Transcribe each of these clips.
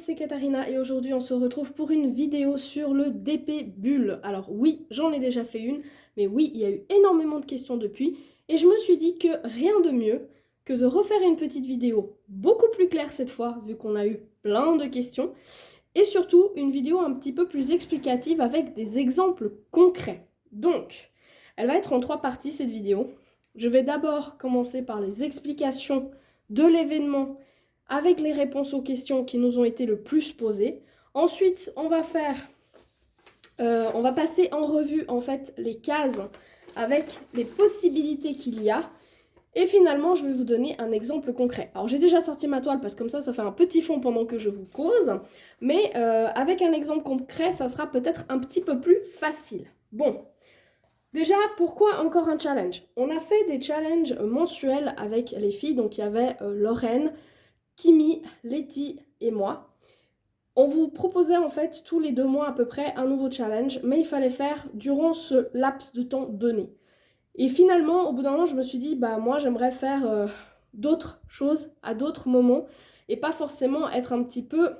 c'est Katharina et aujourd'hui on se retrouve pour une vidéo sur le DP Bulle. Alors oui, j'en ai déjà fait une, mais oui, il y a eu énormément de questions depuis et je me suis dit que rien de mieux que de refaire une petite vidéo beaucoup plus claire cette fois, vu qu'on a eu plein de questions, et surtout une vidéo un petit peu plus explicative avec des exemples concrets. Donc, elle va être en 3 parties cette vidéo. Je vais d'abord commencer par les explications de l'événement avec les réponses aux questions qui nous ont été le plus posées. Ensuite, on va passer en revue en fait les cases avec les possibilités qu'il y a. Et finalement, je vais vous donner un exemple concret. Alors, j'ai déjà sorti ma toile parce que comme ça fait un petit fond pendant que je vous cause. Mais avec un exemple concret, ça sera peut-être un petit peu plus facile. Bon, déjà, pourquoi encore un challenge? On a fait des challenges mensuels avec les filles. Donc, il y avait Lorraine, Kimi, Letty et moi. On vous proposait en fait tous les 2 mois à peu près un nouveau challenge, mais il fallait faire durant ce laps de temps donné. Et finalement, au bout d'un moment, je me suis dit, bah moi j'aimerais faire d'autres choses à d'autres moments et pas forcément être un petit peu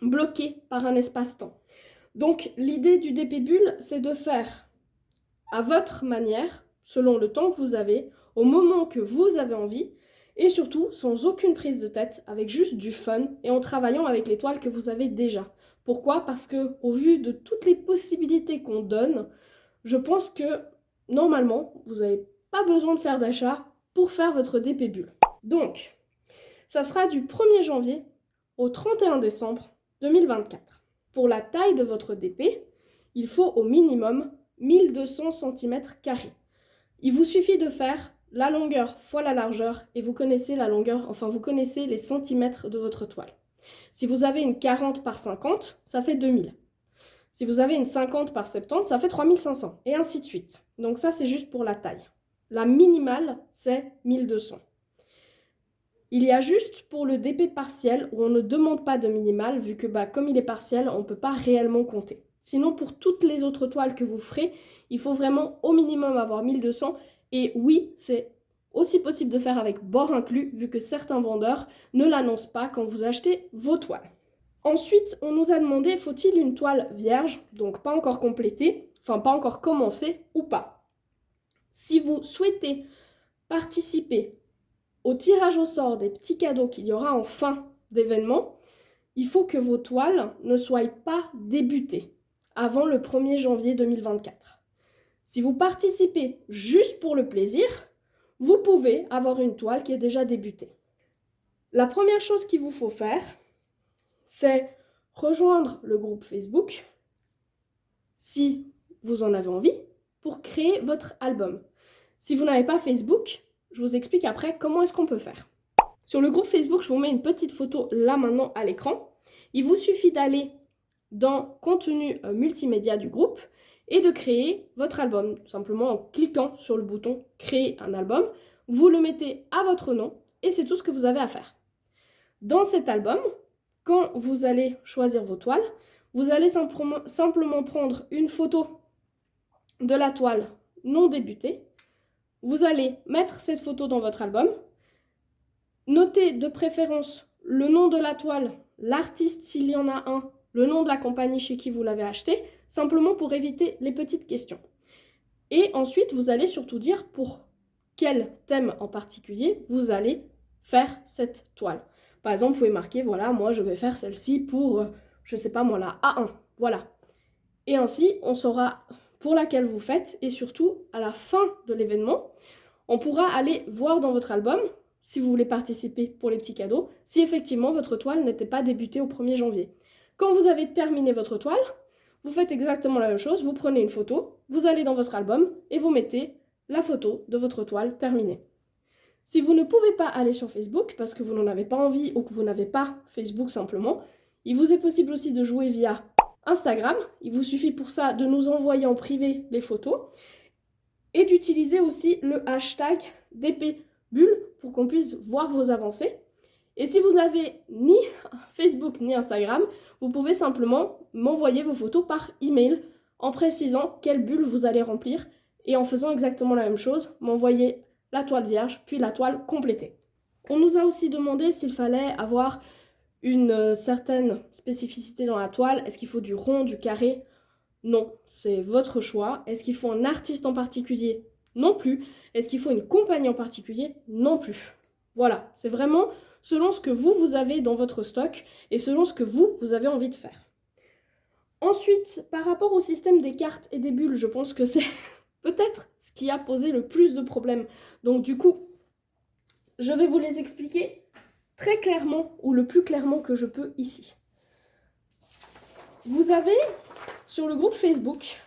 bloqué par un espace-temps. Donc l'idée du DP Bulle, c'est de faire à votre manière, selon le temps que vous avez, au moment que vous avez envie, et surtout sans aucune prise de tête, avec juste du fun et en travaillant avec les toiles que vous avez déjà. Pourquoi? Parce que au vu de toutes les possibilités qu'on donne, je pense que normalement, vous n'avez pas besoin de faire d'achat pour faire votre DP Bulle. Donc, ça sera du 1er janvier au 31 décembre 2024. Pour la taille de votre DP, il faut au minimum 1200 cm². Il vous suffit de faire la longueur fois la largeur et vous connaissez la longueur, enfin vous connaissez les centimètres de votre toile. Si vous avez une 40 par 50, ça fait 2000. Si vous avez une 50 par 70, ça fait 3500 et ainsi de suite. Donc ça, c'est juste pour la taille. La minimale, c'est 1200. Il y a juste pour le DP partiel où on ne demande pas de minimal, vu que comme il est partiel, on ne peut pas réellement compter. Sinon, pour toutes les autres toiles que vous ferez, il faut vraiment au minimum avoir 1200. Et oui, c'est aussi possible de faire avec bord inclus, vu que certains vendeurs ne l'annoncent pas quand vous achetez vos toiles. Ensuite, on nous a demandé, faut-il une toile vierge, donc pas encore complétée, enfin pas encore commencée ou pas. Si vous souhaitez participer au tirage au sort des petits cadeaux qu'il y aura en fin d'événement, il faut que vos toiles ne soient pas débutées avant le 1er janvier 2024. Si vous participez juste pour le plaisir, vous pouvez avoir une toile qui est déjà débutée. La première chose qu'il vous faut faire, c'est rejoindre le groupe Facebook, si vous en avez envie, pour créer votre album. Si vous n'avez pas Facebook, je vous explique après comment est-ce qu'on peut faire. Sur le groupe Facebook, je vous mets une petite photo là maintenant à l'écran. Il vous suffit d'aller dans contenu multimédia du groupe et de créer votre album, simplement en cliquant sur le bouton créer un album. Vous le mettez à votre nom et c'est tout ce que vous avez à faire. Dans cet album, quand vous allez choisir vos toiles, vous allez simplement prendre une photo de la toile non débutée. Vous allez mettre cette photo dans votre album. Notez de préférence le nom de la toile, l'artiste s'il y en a un, le nom de la compagnie chez qui vous l'avez acheté, simplement pour éviter les petites questions. Et ensuite, vous allez surtout dire pour quel thème en particulier vous allez faire cette toile. Par exemple, vous pouvez marquer, voilà, moi je vais faire celle-ci pour, je sais pas moi, la A1, voilà. Et ainsi, on saura pour laquelle vous faites et surtout, à la fin de l'événement, on pourra aller voir dans votre album, si vous voulez participer pour les petits cadeaux, si effectivement votre toile n'était pas débutée au 1er janvier. Quand vous avez terminé votre toile, vous faites exactement la même chose, vous prenez une photo, vous allez dans votre album et vous mettez la photo de votre toile terminée. Si vous ne pouvez pas aller sur Facebook parce que vous n'en avez pas envie ou que vous n'avez pas Facebook simplement, il vous est possible aussi de jouer via Instagram. Il vous suffit pour ça de nous envoyer en privé les photos et d'utiliser aussi le hashtag DPBulle pour qu'on puisse voir vos avancées. Et si vous n'avez ni Facebook ni Instagram, vous pouvez simplement m'envoyer vos photos par email en précisant quelle bulle vous allez remplir et en faisant exactement la même chose, m'envoyer la toile vierge puis la toile complétée. On nous a aussi demandé s'il fallait avoir une certaine spécificité dans la toile? Est-ce qu'il faut du rond, du carré? Non, c'est votre choix. Est-ce qu'il faut un artiste en particulier? Non plus. Est-ce qu'il faut une compagnie en particulier? Non plus. Voilà, c'est vraiment selon ce que vous avez dans votre stock et selon ce que vous avez envie de faire. Ensuite, par rapport au système des cartes et des bulles, je pense que c'est peut-être ce qui a posé le plus de problèmes. Donc du coup, je vais vous les expliquer très clairement ou le plus clairement que je peux ici. Vous avez sur le groupe Facebook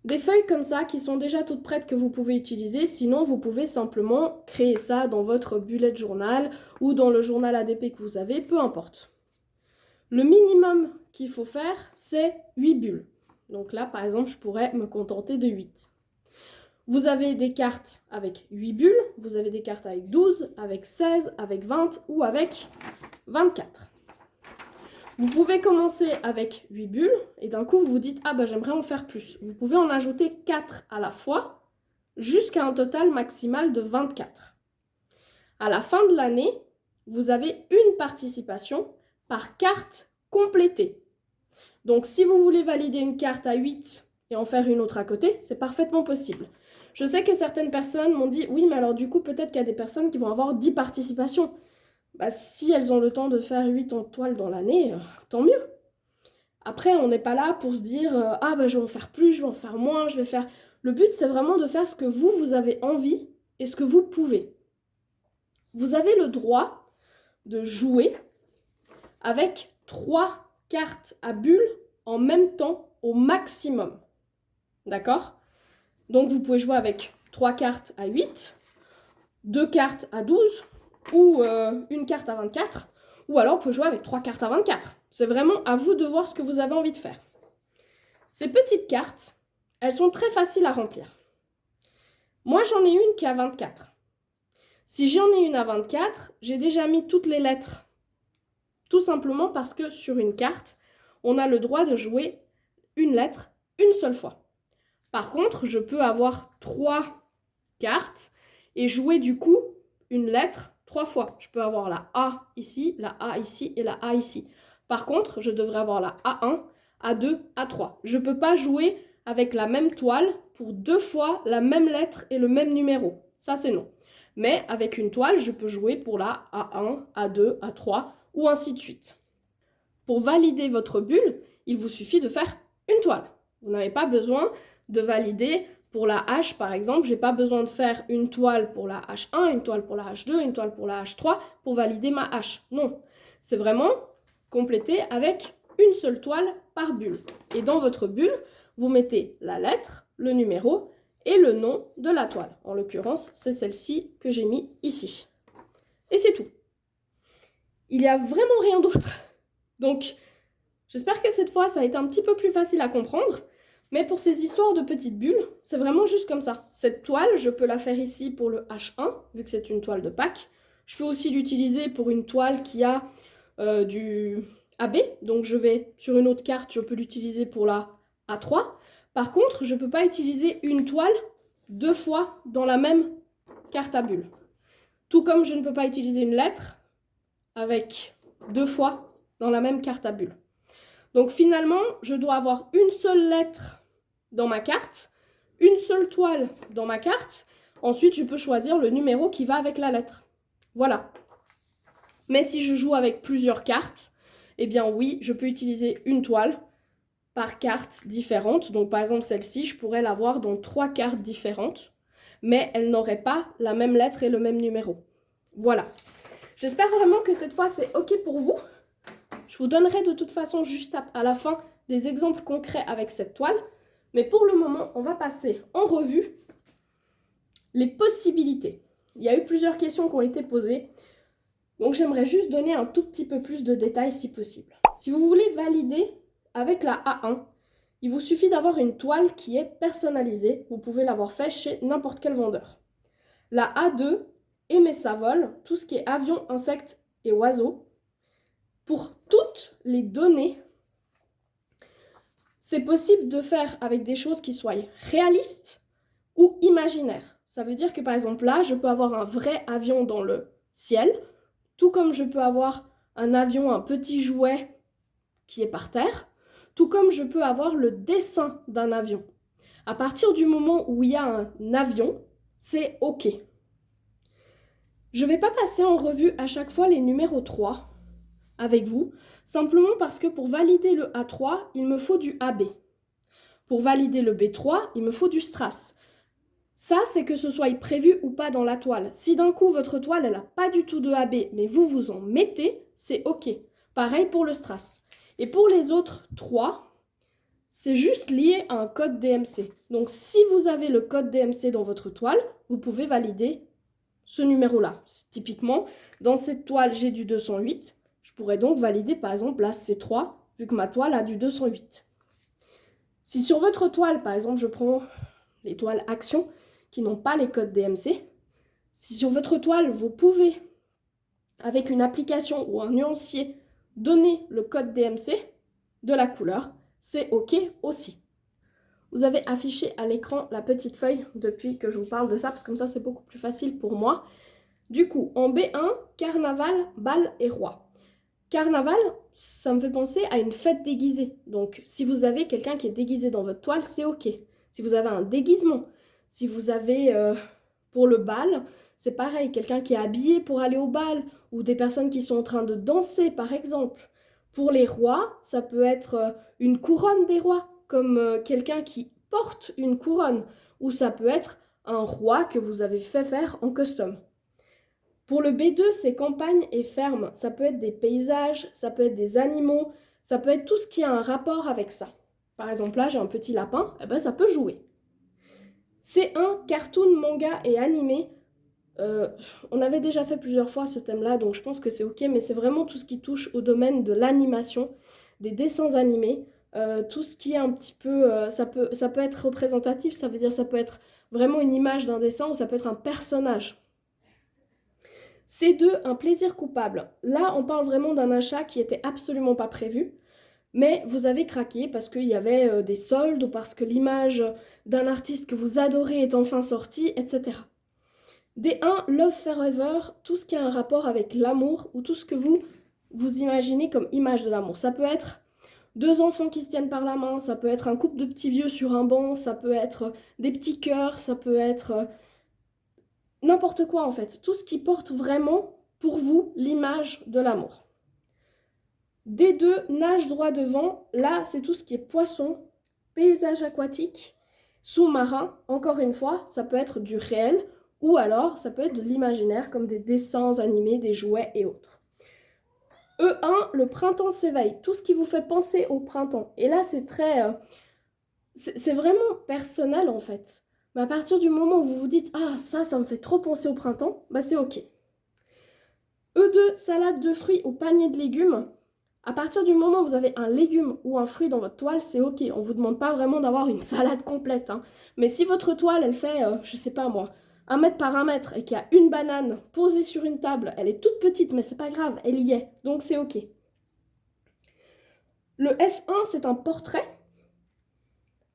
des feuilles comme ça qui sont déjà toutes prêtes que vous pouvez utiliser. Sinon, vous pouvez simplement créer ça dans votre bullet journal ou dans le journal ADP que vous avez, peu importe. Le minimum qu'il faut faire, c'est 8 bulles. Donc là, par exemple, je pourrais me contenter de 8. Vous avez des cartes avec 8 bulles, vous avez des cartes avec 12, avec 16, avec 20 ou avec 24. Vous pouvez commencer avec 8 bulles et d'un coup vous vous dites « Ah bah j'aimerais en faire plus ». Vous pouvez en ajouter 4 à la fois jusqu'à un total maximal de 24. À la fin de l'année, vous avez une participation par carte complétée. Donc si vous voulez valider une carte à 8 et en faire une autre à côté, c'est parfaitement possible. Je sais que certaines personnes m'ont dit « Oui, mais alors du coup peut-être qu'il y a des personnes qui vont avoir 10 participations ». Bah, si elles ont le temps de faire 8 en toile dans l'année, tant mieux. Après, on n'est pas là pour se dire « Ah, bah, je vais en faire plus, je vais en faire moins, je vais faire... » Le but, c'est vraiment de faire ce que vous avez envie et ce que vous pouvez. Vous avez le droit de jouer avec 3 cartes à bulles en même temps au maximum. D'accord? Donc, vous pouvez jouer avec 3 cartes à 8, 2 cartes à 12, ou une carte à 24, ou alors vous pouvez jouer avec 3 cartes à 24. C'est vraiment à vous de voir ce que vous avez envie de faire. Ces petites cartes, elles sont très faciles à remplir. Moi, j'en ai une qui est à 24. Si j'en ai une à 24, j'ai déjà mis toutes les lettres. Tout simplement parce que sur une carte, on a le droit de jouer une lettre une seule fois. Par contre, je peux avoir 3 cartes et jouer du coup une lettre 3 fois. Je peux avoir la A ici et la A ici. Par contre, je devrais avoir la A1, A2, A3. Je ne peux pas jouer avec la même toile pour 2 fois la même lettre et le même numéro. Ça, c'est non. Mais avec une toile, je peux jouer pour la A1, A2, A3 ou ainsi de suite. Pour valider votre bulle, il vous suffit de faire une toile. Vous n'avez pas besoin de valider pour la H, par exemple. Je n'ai pas besoin de faire une toile pour la H1, une toile pour la H2, une toile pour la H3 pour valider ma H. Non, c'est vraiment complété avec une seule toile par bulle. Et dans votre bulle, vous mettez la lettre, le numéro et le nom de la toile. En l'occurrence, c'est celle-ci que j'ai mis ici. Et c'est tout. Il n'y a vraiment rien d'autre. Donc, j'espère que cette fois, ça a été un petit peu plus facile à comprendre. Mais pour ces histoires de petites bulles, c'est vraiment juste comme ça. Cette toile, je peux la faire ici pour le H1, vu que c'est une toile de Pâques. Je peux aussi l'utiliser pour une toile qui a du AB. Donc je vais sur une autre carte, je peux l'utiliser pour la A3. Par contre, je ne peux pas utiliser une toile 2 fois dans la même carte à bulles. Tout comme je ne peux pas utiliser une lettre avec 2 fois dans la même carte à bulles. Donc finalement, je dois avoir une seule lettre dans ma carte, une seule toile dans ma carte. Ensuite, je peux choisir le numéro qui va avec la lettre. Voilà. Mais si je joue avec plusieurs cartes, eh bien oui, je peux utiliser une toile par carte différente. Donc par exemple, celle-ci, je pourrais l'avoir dans 3 cartes différentes, mais elle n'aurait pas la même lettre et le même numéro. Voilà. J'espère vraiment que cette fois, c'est OK pour vous. Je vous donnerai de toute façon juste à la fin des exemples concrets avec cette toile. Mais pour le moment, on va passer en revue les possibilités. Il y a eu plusieurs questions qui ont été posées. Donc j'aimerais juste donner un tout petit peu plus de détails si possible. Si vous voulez valider avec la A1, il vous suffit d'avoir une toile qui est personnalisée. Vous pouvez l'avoir fait chez n'importe quel vendeur. La A2, aimer ça vole, tout ce qui est avion, insectes et oiseaux. Pour toutes les données, c'est possible de faire avec des choses qui soient réalistes ou imaginaires. Ça veut dire que par exemple là, je peux avoir un vrai avion dans le ciel tout comme je peux avoir un avion, un petit jouet qui est par terre, tout comme je peux avoir le dessin d'un avion. À partir du moment où il y a un avion, c'est OK. Je ne vais pas passer en revue à chaque fois les numéros 3 avec vous, simplement parce que pour valider le A3, il me faut du AB. Pour valider le B3, il me faut du strass. Ça, c'est que ce soit prévu ou pas dans la toile. Si d'un coup, votre toile, elle n'a pas du tout de AB, mais vous en mettez, c'est OK. Pareil pour le strass. Et pour les autres 3, c'est juste lié à un code DMC. Donc, si vous avez le code DMC dans votre toile, vous pouvez valider ce numéro-là. Typiquement, dans cette toile, j'ai du 208. Je pourrais donc valider, par exemple, la C3, vu que ma toile a du 208. Si sur votre toile, par exemple, je prends les toiles Action qui n'ont pas les codes DMC, si sur votre toile, vous pouvez, avec une application ou un nuancier, donner le code DMC de la couleur, c'est OK aussi. Vous avez affiché à l'écran la petite feuille depuis que je vous parle de ça, parce que comme ça, c'est beaucoup plus facile pour moi. Du coup, en B1, carnaval, bal et roi. Carnaval, ça me fait penser à une fête déguisée. Donc, si vous avez quelqu'un qui est déguisé dans votre toile, c'est OK. Si vous avez un déguisement, si vous avez, pour le bal, c'est pareil, quelqu'un qui est habillé pour aller au bal, ou des personnes qui sont en train de danser, par exemple. Pour les rois, ça peut être une couronne des rois, comme quelqu'un qui porte une couronne, ou ça peut être un roi que vous avez fait faire en custom. Pour le B2, c'est campagne et ferme. Ça peut être des paysages, ça peut être des animaux, ça peut être tout ce qui a un rapport avec ça. Par exemple, là, j'ai un petit lapin, eh ben, ça peut jouer. C1, cartoon, manga et animé. On avait déjà fait plusieurs fois ce thème-là, donc je pense que c'est OK, mais c'est vraiment tout ce qui touche au domaine de l'animation, des dessins animés, tout ce qui est un petit peu... ça peut être représentatif, ça veut dire ça peut être vraiment une image d'un dessin ou ça peut être un personnage. C2, un plaisir coupable. Là, on parle vraiment d'un achat qui n'était absolument pas prévu, mais vous avez craqué parce qu'il y avait des soldes ou parce que l'image d'un artiste que vous adorez est enfin sortie, etc. D1, Love Forever, tout ce qui a un rapport avec l'amour ou tout ce que vous imaginez comme image de l'amour. Ça peut être deux enfants qui se tiennent par la main, ça peut être un couple de petits vieux sur un banc, ça peut être des petits cœurs, ça peut être... n'importe quoi en fait, tout ce qui porte vraiment pour vous l'image de l'amour. D2, nage droit devant, là c'est tout ce qui est poisson, paysage aquatique, sous-marin, encore une fois, ça peut être du réel ou alors ça peut être de l'imaginaire comme des dessins animés, des jouets et autres. E1, le printemps s'éveille, tout ce qui vous fait penser au printemps. Et là c'est très... c'est vraiment personnel en fait. Mais à partir du moment où vous vous dites « Ah, ça me fait trop penser au printemps », bah c'est OK. E2, salade de fruits ou panier de légumes. À partir du moment où vous avez un légume ou un fruit dans votre toile, c'est OK. On ne vous demande pas vraiment d'avoir une salade complète. Hein. Mais si votre toile, elle fait, je sais pas moi, 1 mètre par 1 mètre et qu'il y a une banane posée sur une table, elle est toute petite, mais c'est pas grave, elle y est. Donc c'est OK. Le F1, c'est un portrait.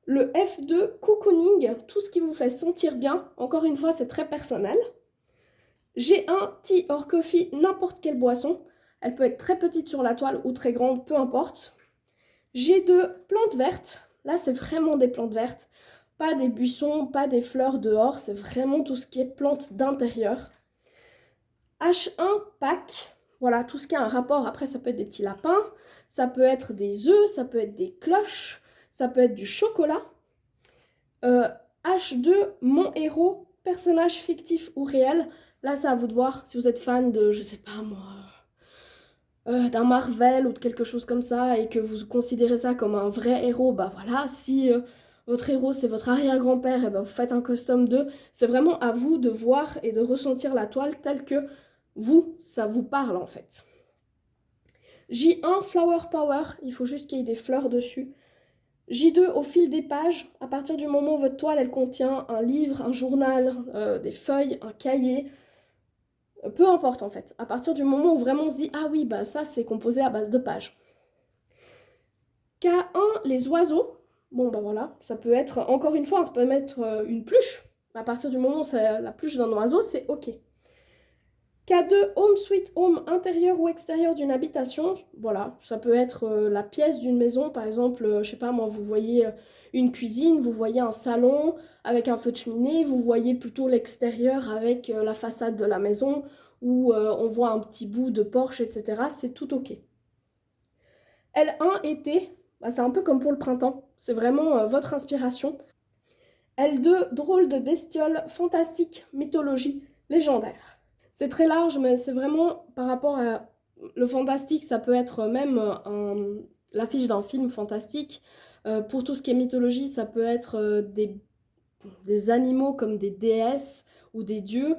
Le F2, cocooning, tout ce qui vous fait sentir bien. Encore une fois, c'est très personnel. G1, tea or coffee, n'importe quelle boisson. Elle peut être très petite sur la toile ou très grande, peu importe. G2, plantes vertes. Là, c'est vraiment des plantes vertes. Pas des buissons, pas des fleurs dehors. C'est vraiment tout ce qui est plantes d'intérieur. H1, Pâques. Voilà, tout ce qui a un rapport. Après, ça peut être des petits lapins. Ça peut être des œufs. Ça peut être des cloches. Ça peut être du chocolat. H2, mon héros, personnage fictif ou réel. Là, c'est à vous de voir si vous êtes fan de, je sais pas moi, d'un Marvel ou de quelque chose comme ça et que vous considérez ça comme un vrai héros, bah voilà, si votre héros c'est votre arrière-grand-père, et bah vous faites un custom d'eux. C'est vraiment à vous de voir et de ressentir la toile telle que vous, ça vous parle en fait. J1, Flower Power, il faut juste qu'il y ait des fleurs dessus. J2, au fil des pages, à partir du moment où votre toile elle contient un livre, un journal, des feuilles, un cahier, peu importe en fait, à partir du moment où vraiment on se dit « Ah oui, bah ça c'est composé à base de pages ». K1, les oiseaux. Bon bah voilà, ça peut être, encore une fois, ça peut mettre une pluche. À partir du moment où c'est la pluche d'un oiseau, c'est OK. K2, home sweet home, intérieur ou extérieur d'une habitation. Voilà, ça peut être la pièce d'une maison, par exemple, je sais pas moi, vous voyez une cuisine, vous voyez un salon avec un feu de cheminée, vous voyez plutôt l'extérieur avec la façade de la maison, où on voit un petit bout de porche, etc. C'est tout ok. L1, été, bah, c'est un peu comme pour le printemps, c'est vraiment votre inspiration. L2, drôle de bestiole, fantastique, mythologie, légendaire. C'est très large, mais c'est vraiment par rapport à le fantastique, ça peut être même l'affiche d'un film fantastique. Pour tout ce qui est mythologie, ça peut être des animaux comme des déesses ou des dieux.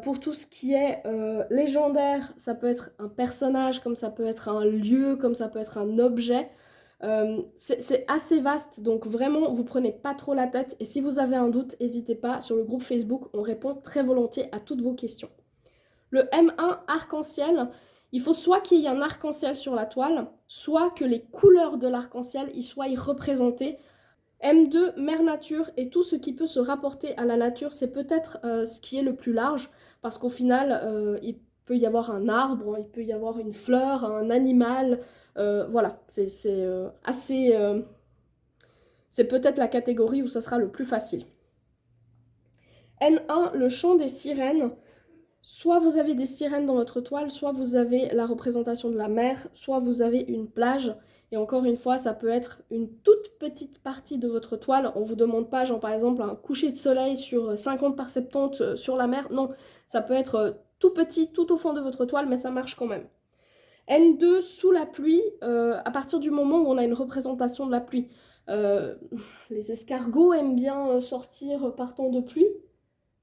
Pour tout ce qui est légendaire, ça peut être un personnage, comme ça peut être un lieu, comme ça peut être un objet. C'est assez vaste, donc vraiment, vous prenez pas trop la tête. Et si vous avez un doute, n'hésitez pas, sur le groupe Facebook, on répond très volontiers à toutes vos questions. Le M1 arc-en-ciel, il faut soit qu'il y ait un arc-en-ciel sur la toile, soit que les couleurs de l'arc-en-ciel y soient représentées. M2, mère nature, et tout ce qui peut se rapporter à la nature, c'est peut-être ce qui est le plus large, parce qu'au final, il peut y avoir un arbre, il peut y avoir une fleur, un animal, voilà, c'est assez... c'est peut-être la catégorie où ça sera le plus facile. N1, le chant des sirènes. Soit vous avez des sirènes dans votre toile, soit vous avez la représentation de la mer, soit vous avez une plage. Et encore une fois, ça peut être une toute petite partie de votre toile. On ne vous demande pas, genre par exemple, un coucher de soleil sur 50 par 70 sur la mer. Non, ça peut être tout petit, tout au fond de votre toile, mais ça marche quand même. N2, sous la pluie, à partir du moment où on a une représentation de la pluie. Les escargots aiment bien sortir par temps de pluie.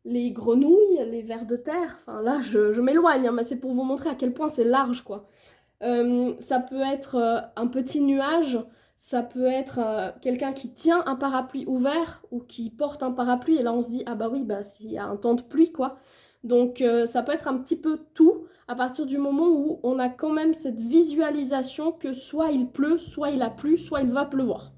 Les grenouilles, les vers de terre, enfin là je m'éloigne, hein, mais c'est pour vous montrer à quel point c'est large quoi. Ça peut être un petit nuage, ça peut être quelqu'un qui tient un parapluie ouvert ou qui porte un parapluie et là on se dit ah bah oui, bah s'il y a un temps de pluie quoi. Donc ça peut être un petit peu tout à partir du moment où on a quand même cette visualisation que soit il pleut, soit il a plu, soit il va pleuvoir.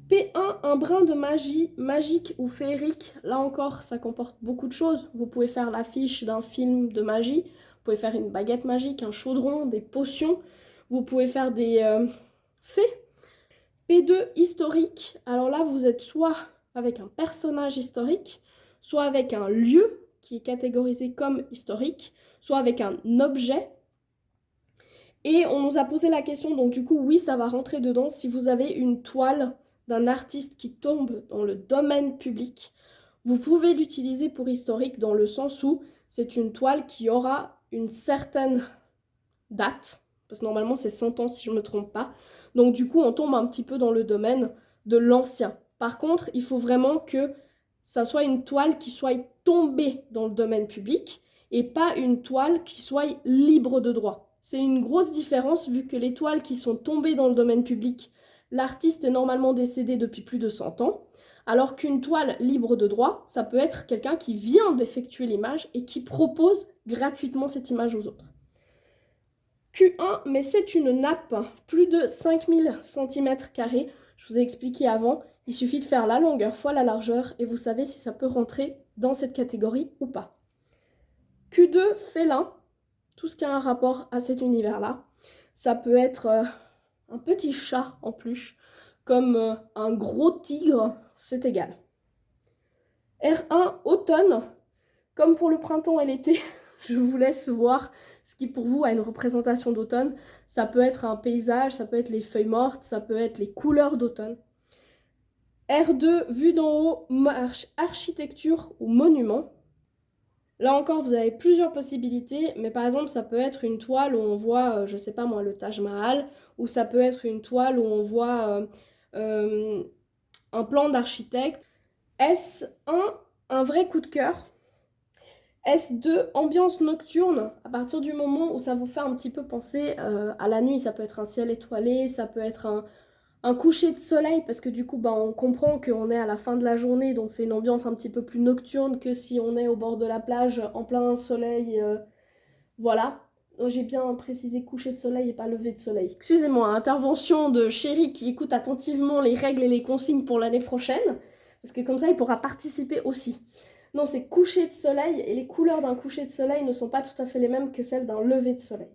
P1, un brin de magie, magique ou féerique. Là encore, ça comporte beaucoup de choses. Vous pouvez faire l'affiche d'un film de magie. Vous pouvez faire une baguette magique, un chaudron, des potions. Vous pouvez faire des fées. P2, historique. Alors là, vous êtes soit avec un personnage historique, soit avec un lieu qui est catégorisé comme historique, soit avec un objet. Et on nous a posé la question, donc du coup, oui, ça va rentrer dedans. Si vous avez une toile d'un artiste qui tombe dans le domaine public, vous pouvez l'utiliser pour historique dans le sens où c'est une toile qui aura une certaine date, parce que normalement c'est 100 ans si je ne me trompe pas. Donc du coup, on tombe un petit peu dans le domaine de l'ancien. Par contre, il faut vraiment que ça soit une toile qui soit tombée dans le domaine public et pas une toile qui soit libre de droit. C'est une grosse différence vu que les toiles qui sont tombées dans le domaine public, l'artiste est normalement décédé depuis plus de 100 ans, alors qu'une toile libre de droit, ça peut être quelqu'un qui vient d'effectuer l'image et qui propose gratuitement cette image aux autres. Q1, mais c'est une nappe, plus de 5000 cm². Je vous ai expliqué avant, il suffit de faire la longueur fois la largeur et vous savez si ça peut rentrer dans cette catégorie ou pas. Q2, félin, tout ce qui a un rapport à cet univers-là. Ça peut être un petit chat en peluche, comme un gros tigre, c'est égal. R1, automne, comme pour le printemps et l'été, je vous laisse voir ce qui pour vous a une représentation d'automne. Ça peut être un paysage, ça peut être les feuilles mortes, ça peut être les couleurs d'automne. R2, vue d'en haut, architecture ou monument. Là encore, vous avez plusieurs possibilités, mais par exemple, ça peut être une toile où on voit, je sais pas moi, le Taj Mahal, ou ça peut être une toile où on voit un plan d'architecte. S1, un vrai coup de cœur. S2, ambiance nocturne, à partir du moment où ça vous fait un petit peu penser à la nuit, ça peut être un ciel étoilé, ça peut être un coucher de soleil, parce que du coup, bah, on comprend qu'on est à la fin de la journée, donc c'est une ambiance un petit peu plus nocturne que si on est au bord de la plage, en plein soleil, voilà. J'ai bien précisé coucher de soleil et pas lever de soleil. Excusez-moi, intervention de Chéri qui écoute attentivement les règles et les consignes pour l'année prochaine, parce que comme ça, il pourra participer aussi. Non, c'est coucher de soleil et les couleurs d'un coucher de soleil ne sont pas tout à fait les mêmes que celles d'un lever de soleil.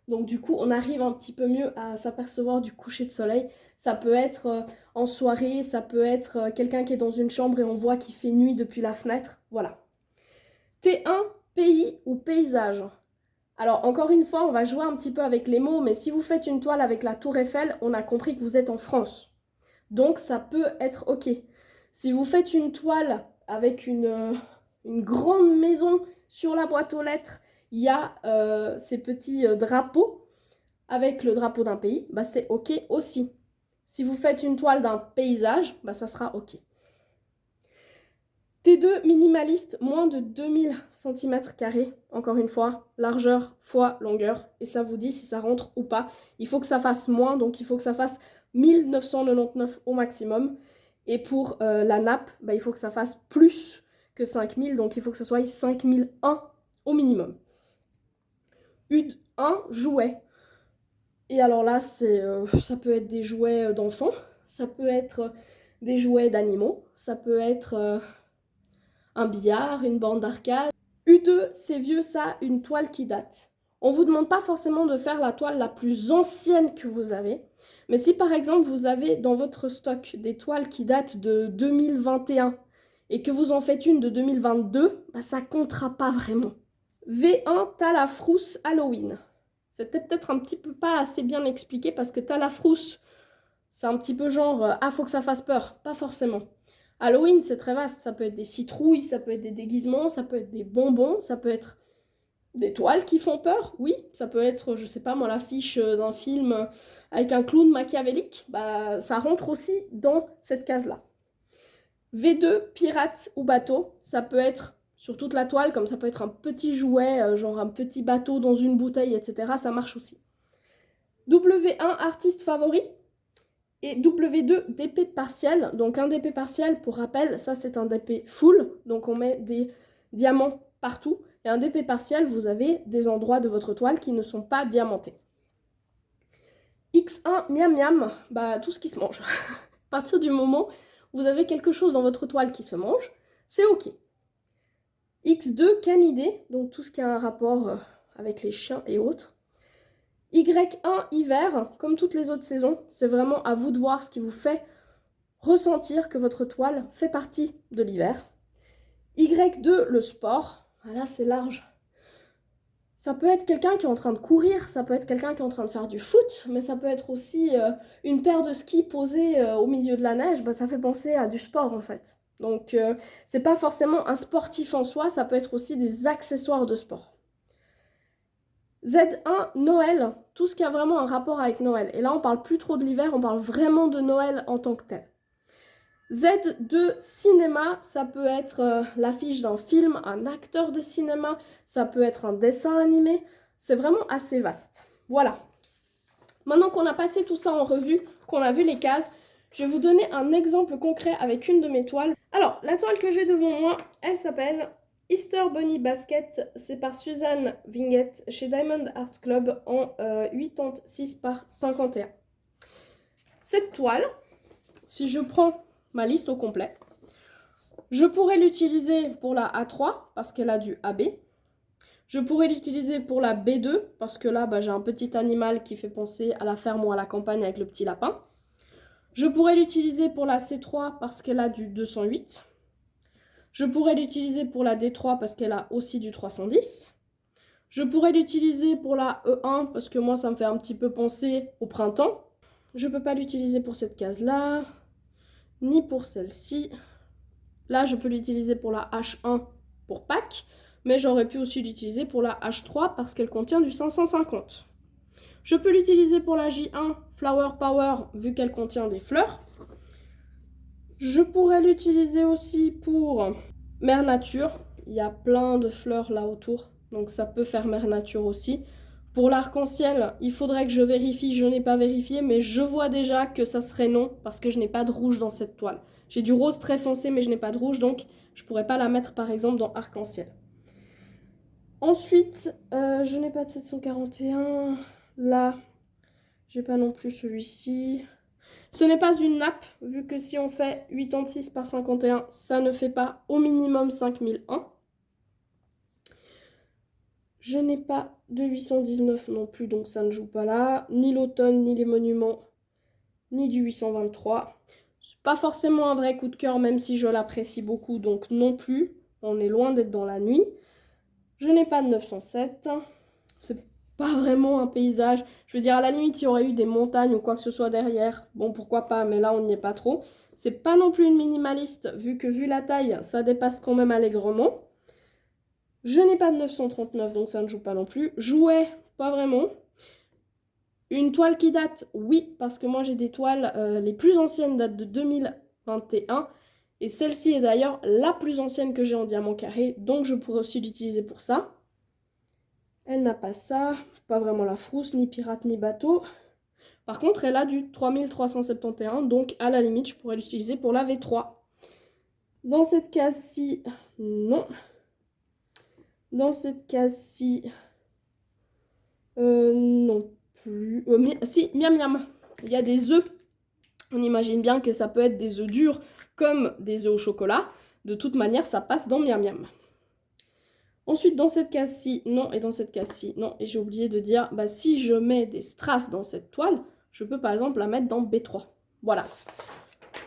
Donc du coup, on arrive un petit peu mieux à s'apercevoir du coucher de soleil. Ça peut être en soirée, ça peut être quelqu'un qui est dans une chambre et on voit qu'il fait nuit depuis la fenêtre. Voilà. T1, pays ou paysage. Alors encore une fois, on va jouer un petit peu avec les mots, mais si vous faites une toile avec la tour Eiffel, on a compris que vous êtes en France. Donc ça peut être OK. Si vous faites une toile avec une grande maison, sur la boîte aux lettres, il y a ces petits drapeaux avec le drapeau d'un pays, bah c'est OK aussi. Si vous faites une toile d'un paysage, bah ça sera OK. T2 minimaliste, moins de 2000 cm², encore une fois, largeur fois longueur, et ça vous dit si ça rentre ou pas. Il faut que ça fasse moins, donc il faut que ça fasse 1999 au maximum. Et pour la nappe, bah, il faut que ça fasse plus que 5000, donc il faut que ce soit 5001 au minimum. U1, jouet. Et alors là, ça peut être des jouets d'enfants, ça peut être des jouets d'animaux, ça peut être un billard, une borne d'arcade. U2, c'est vieux ça, une toile qui date. On ne vous demande pas forcément de faire la toile la plus ancienne que vous avez, mais si par exemple vous avez dans votre stock des toiles qui datent de 2021 et que vous en faites une de 2022, bah ça comptera pas vraiment. V1, t'as la frousse Halloween. C'était peut-être un petit peu pas assez bien expliqué parce que t'as la frousse, c'est un petit peu genre ah faut que ça fasse peur, pas forcément. Halloween c'est très vaste, ça peut être des citrouilles, ça peut être des déguisements, ça peut être des bonbons, ça peut être des toiles qui font peur, oui, ça peut être, je sais pas moi, l'affiche d'un film avec un clown machiavélique, bah ça rentre aussi dans cette case-là. V2, pirate ou bateau, ça peut être sur toute la toile, comme ça peut être un petit jouet, genre un petit bateau dans une bouteille, etc. Ça marche aussi. W1, artiste favori. Et W2, DP partiel. Donc un DP partiel, pour rappel, ça c'est un DP full. Donc on met des diamants partout. Et un DP partiel, vous avez des endroits de votre toile qui ne sont pas diamantés. X1, miam miam, bah tout ce qui se mange. À partir du moment où vous avez quelque chose dans votre toile qui se mange, c'est OK. X2, canidé, donc tout ce qui a un rapport avec les chiens et autres. Y1, hiver, comme toutes les autres saisons, c'est vraiment à vous de voir ce qui vous fait ressentir que votre toile fait partie de l'hiver. Y2, le sport, voilà, c'est large. Ça peut être quelqu'un qui est en train de courir, ça peut être quelqu'un qui est en train de faire du foot, mais ça peut être aussi une paire de skis posée au milieu de la neige, bah, ça fait penser à du sport en fait. Donc c'est pas forcément un sportif en soi, ça peut être aussi des accessoires de sport. Z1, Noël, tout ce qui a vraiment un rapport avec Noël. Et là, on parle plus trop de l'hiver, on parle vraiment de Noël en tant que tel. Z2, cinéma, ça peut être l'affiche d'un film, un acteur de cinéma, ça peut être un dessin animé, c'est vraiment assez vaste. Voilà. Maintenant qu'on a passé tout ça en revue, qu'on a vu les cases, je vais vous donner un exemple concret avec une de mes toiles. Alors, la toile que j'ai devant moi, elle s'appelle Easter Bunny Basket, c'est par Suzanne Vinguette chez Diamond Art Club en 86 par 51. Cette toile, si je prends ma liste au complet, je pourrais l'utiliser pour la A3 parce qu'elle a du AB. Je pourrais l'utiliser pour la B2 parce que là, bah, j'ai un petit animal qui fait penser à la ferme ou à la campagne avec le petit lapin. Je pourrais l'utiliser pour la C3 parce qu'elle a du 208. Je pourrais l'utiliser pour la D3 parce qu'elle a aussi du 310. Je pourrais l'utiliser pour la E1 parce que moi, ça me fait un petit peu penser au printemps. Je ne peux pas l'utiliser pour cette case-là, ni pour celle-ci. Là, je peux l'utiliser pour la H1 pour Pâques, mais j'aurais pu aussi l'utiliser pour la H3 parce qu'elle contient du 550. Je peux l'utiliser pour la J1 Flower Power vu qu'elle contient des fleurs. Je pourrais l'utiliser aussi pour Mère Nature. Il y a plein de fleurs là autour, donc ça peut faire Mère Nature aussi. Pour l'arc-en-ciel, il faudrait que je vérifie, je n'ai pas vérifié, mais je vois déjà que ça serait non parce que je n'ai pas de rouge dans cette toile. J'ai du rose très foncé, mais je n'ai pas de rouge, donc je ne pourrais pas la mettre par exemple dans arc-en-ciel. Ensuite, je n'ai pas de 741. Là, j'ai pas non plus celui-ci. Ce n'est pas une nappe, vu que si on fait 86 par 51, ça ne fait pas au minimum 5001. Je n'ai pas de 819 non plus, donc ça ne joue pas là. Ni l'automne, ni les monuments, ni du 823. C'est pas forcément un vrai coup de cœur, même si je l'apprécie beaucoup, donc non plus. On est loin d'être dans la nuit. Je n'ai pas de 907. C'est pas vraiment un paysage. Je veux dire, à la limite, il y aurait eu des montagnes ou quoi que ce soit derrière. Bon, pourquoi pas, mais là, on n'y est pas trop. C'est pas non plus une minimaliste, vu la taille, ça dépasse quand même allègrement. Je n'ai pas de 939, donc ça ne joue pas non plus. Jouet, pas vraiment. Une toile qui date, oui, parce que moi j'ai des toiles, les plus anciennes datent de 2021. Et celle-ci est d'ailleurs la plus ancienne que j'ai en diamant carré, donc je pourrais aussi l'utiliser pour ça. Elle n'a pas ça, pas vraiment la frousse, ni pirate, ni bateau. Par contre, elle a du 3371, donc à la limite, je pourrais l'utiliser pour la V3. Dans cette case-ci, non. Dans cette case-ci, non plus. Si, miam miam. Il y a des œufs. On imagine bien que ça peut être des œufs durs comme des œufs au chocolat. De toute manière, ça passe dans miam miam. Ensuite, dans cette case-ci, non. Et dans cette case-ci, non. Et j'ai oublié de dire, bah, si je mets des strass dans cette toile, je peux par exemple la mettre dans B3. Voilà.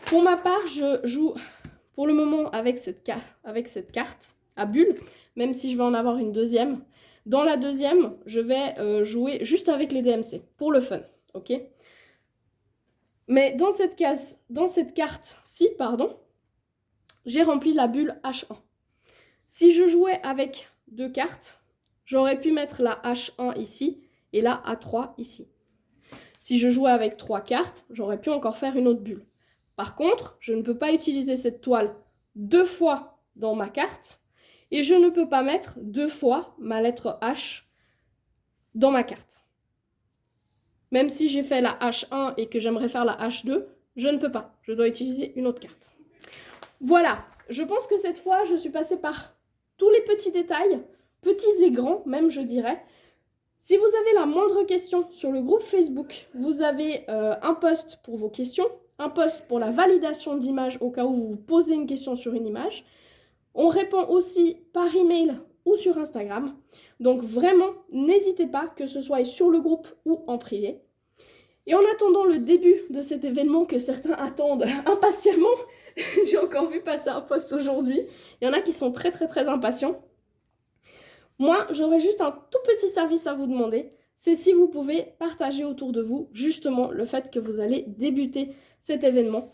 Pour ma part, je joue pour le moment avec cette carte à bulles, même si je vais en avoir une deuxième. Dans la deuxième, je vais jouer juste avec les DMC, pour le fun, ok? Mais dans cette carte-ci, pardon, j'ai rempli la bulle H1. Si je jouais avec deux cartes, j'aurais pu mettre la H1 ici et la A3 ici. Si je jouais avec trois cartes, j'aurais pu encore faire une autre bulle. Par contre, je ne peux pas utiliser cette toile deux fois dans ma carte et je ne peux pas mettre deux fois ma lettre H dans ma carte. Même si j'ai fait la H1 et que j'aimerais faire la H2, je ne peux pas. Je dois utiliser une autre carte. Voilà, je pense que cette fois, je suis passée par tous les petits détails, petits et grands même, je dirais. Si vous avez la moindre question sur le groupe Facebook, vous avez un post pour vos questions, un post pour la validation d'image au cas où vous vous posez une question sur une image. On répond aussi par email ou sur Instagram. Donc vraiment, n'hésitez pas, que ce soit sur le groupe ou en privé. Et en attendant le début de cet événement que certains attendent impatiemment, j'ai encore vu passer un post aujourd'hui, il y en a qui sont très très très impatients. Moi, j'aurais juste un tout petit service à vous demander, c'est si vous pouvez partager autour de vous justement le fait que vous allez débuter cet événement.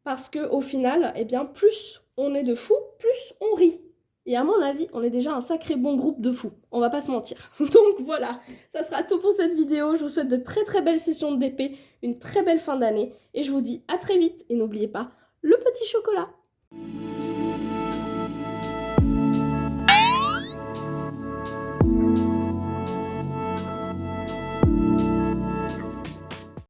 Parce qu'au final, eh bien, plus on est de fous, plus on rit. Et à mon avis, on est déjà un sacré bon groupe de fous, on va pas se mentir. Donc voilà, ça sera tout pour cette vidéo. Je vous souhaite de très très belles sessions de DP, une très belle fin d'année. Et je vous dis à très vite et n'oubliez pas le petit chocolat.